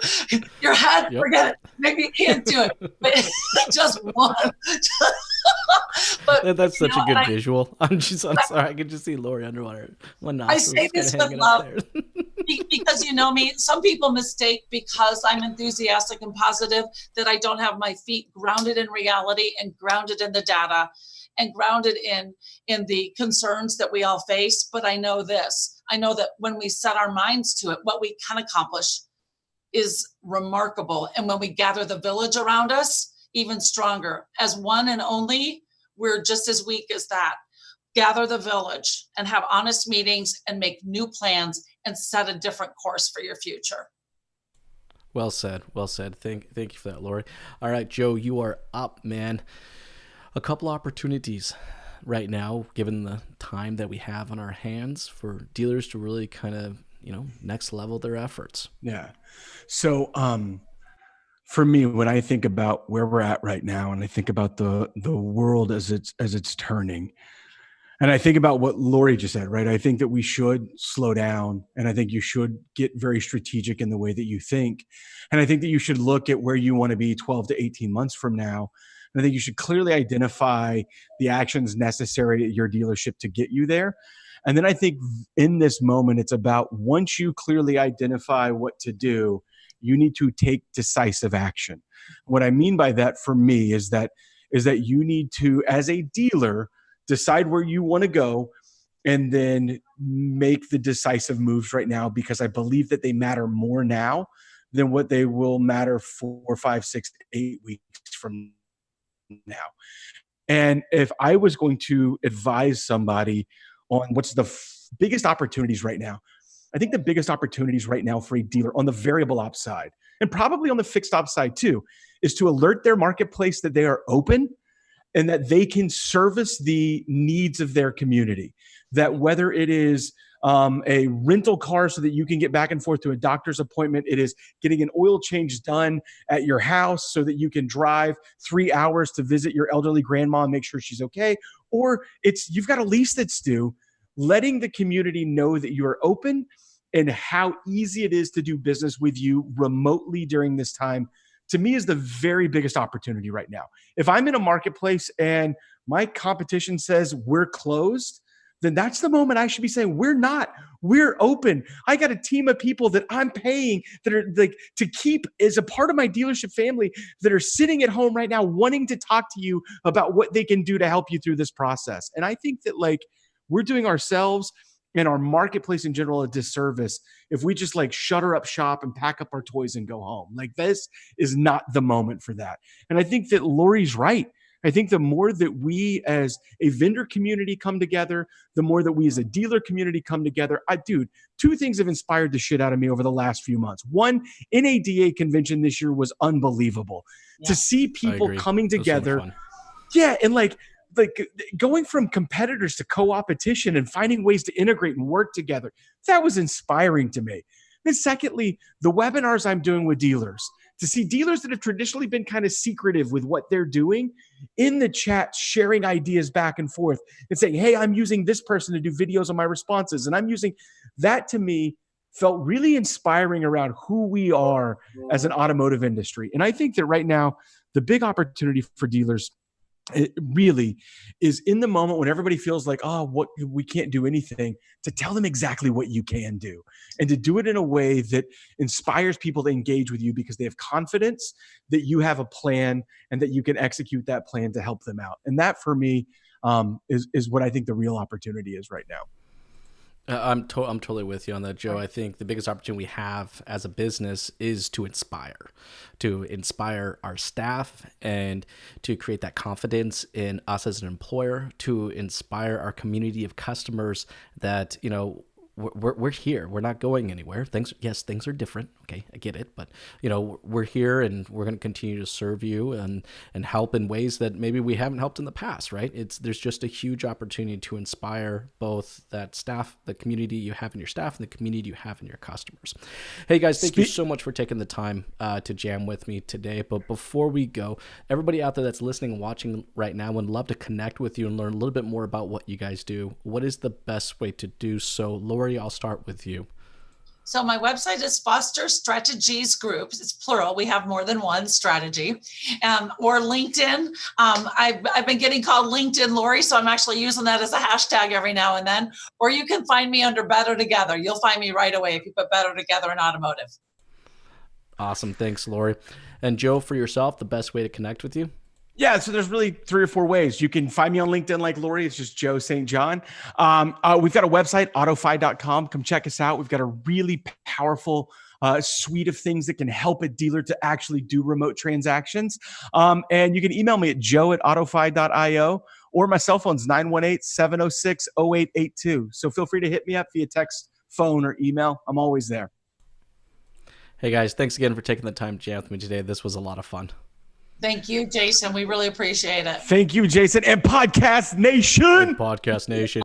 your head, forget it. Maybe you can't do it, but just one. But that's such a good visual. I'm sorry. I can just see Laurie underwater. One nostril. I say this with love because you know me. Some people mistake, because I'm enthusiastic and positive, that I don't have my feet grounded in reality and grounded in the data and grounded in the concerns that we all face. But I know this. I know that when we set our minds to it, what we can accomplish is remarkable. And when we gather the village around us, even stronger. As one and only, we're just as weak as that. Gather the village and have honest meetings and make new plans and set a different course for your future. Well said. Well said. Thank you for that, Laurie. All right, Joe, you are up, man. A couple opportunities right now, given the time that we have on our hands, for dealers to really kind of, next level their efforts. Yeah. So, for me, when I think about where we're at right now, and I think about the world as it's turning, and I think about what Laurie just said, right? I think that we should slow down, and I think you should get very strategic in the way that you think. And I think that you should look at where you want to be 12 to 18 months from now. And I think you should clearly identify the actions necessary at your dealership to get you there. And then I think in this moment, it's about, once you clearly identify what to do, you need to take decisive action. What I mean by that for me is that you need to, as a dealer, decide where you want to go and then make the decisive moves right now, because I believe that they matter more now than what they will matter 4, 5, 6, 8 weeks from now. And if I was going to advise somebody on what's the biggest opportunities right now, I think the biggest opportunities right now for a dealer on the variable ops side, and probably on the fixed ops side too, is to alert their marketplace that they are open and that they can service the needs of their community. That whether it is a rental car so that you can get back and forth to a doctor's appointment, it is getting an oil change done at your house so that you can drive 3 hours to visit your elderly grandma and make sure she's okay, or you've got a lease that's due. Letting the community know that you are open and how easy it is to do business with you remotely during this time, to me, is the very biggest opportunity right now. If I'm in a marketplace and my competition says we're closed, then that's the moment I should be saying, we're not, we're open. I got a team of people that I'm paying that are like to keep as a part of my dealership family, that are sitting at home right now wanting to talk to you about what they can do to help you through this process. And I think that we're doing ourselves and our marketplace in general a disservice if we just shutter up shop and pack up our toys and go home. This is not the moment for that. And I think that Laurie's right. I think the more that we as a vendor community come together, the more that we as a dealer community come together. Dude, 2 things have inspired the shit out of me over the last few months. One, NADA convention this year was unbelievable. Yeah. To see people coming together. Yeah, and going from competitors to co-opetition and finding ways to integrate and work together, that was inspiring to me. Then secondly, the webinars I'm doing with dealers, to see dealers that have traditionally been kind of secretive with what they're doing in the chat, sharing ideas back and forth and saying, hey, I'm using this person to do videos on my responses. And I'm using that, to me, felt really inspiring around who we are as an automotive industry. And I think that right now, the big opportunity for dealers, it really is in the moment when everybody feels like, oh, what, we can't do anything, to tell them exactly what you can do, and to do it in a way that inspires people to engage with you because they have confidence that you have a plan and that you can execute that plan to help them out. And that for me is what I think the real opportunity is right now. I'm totally with you on that, Joe. I think the biggest opportunity we have as a business is to inspire our staff and to create that confidence in us as an employer, to inspire our community of customers that, you know, we're here. We're not going anywhere. Things are different. Okay, I get it, but you know, we're here and we're going to continue to serve you and help in ways that maybe we haven't helped in the past. Right? There's just a huge opportunity to inspire both that staff, the community you have in your staff, and the community you have in your customers. Hey guys, thank you so much for taking the time to jam with me today. But before we go, everybody out there that's listening and watching right now would love to connect with you and learn a little bit more about what you guys do. What is the best way to do so? Laurie, I'll start with you. So my website is Foster Strategies Group. It's plural. We have more than one strategy. Or LinkedIn. I've been getting called LinkedIn Laurie, so I'm actually using that as a hashtag every now and then. Or you can find me under Better Together. You'll find me right away if you put Better Together in automotive. Awesome. Thanks, Laurie. And Joe, for yourself, the best way to connect with you? Yeah, so there's really 3 or 4 ways. You can find me on LinkedIn like Laurie. It's just Joe St. John. We've got a website, autofi.com. Come check us out. We've got a really powerful suite of things that can help a dealer to actually do remote transactions. And you can email me at joe@autofi.io, or my cell phone's 918-706-0882. So feel free to hit me up via text, phone, or email. I'm always there. Hey guys, thanks again for taking the time to jam with me today. This was a lot of fun. Thank you, Jason. We really appreciate it. Thank you, Jason, and Podcast Nation. Podcast Nation.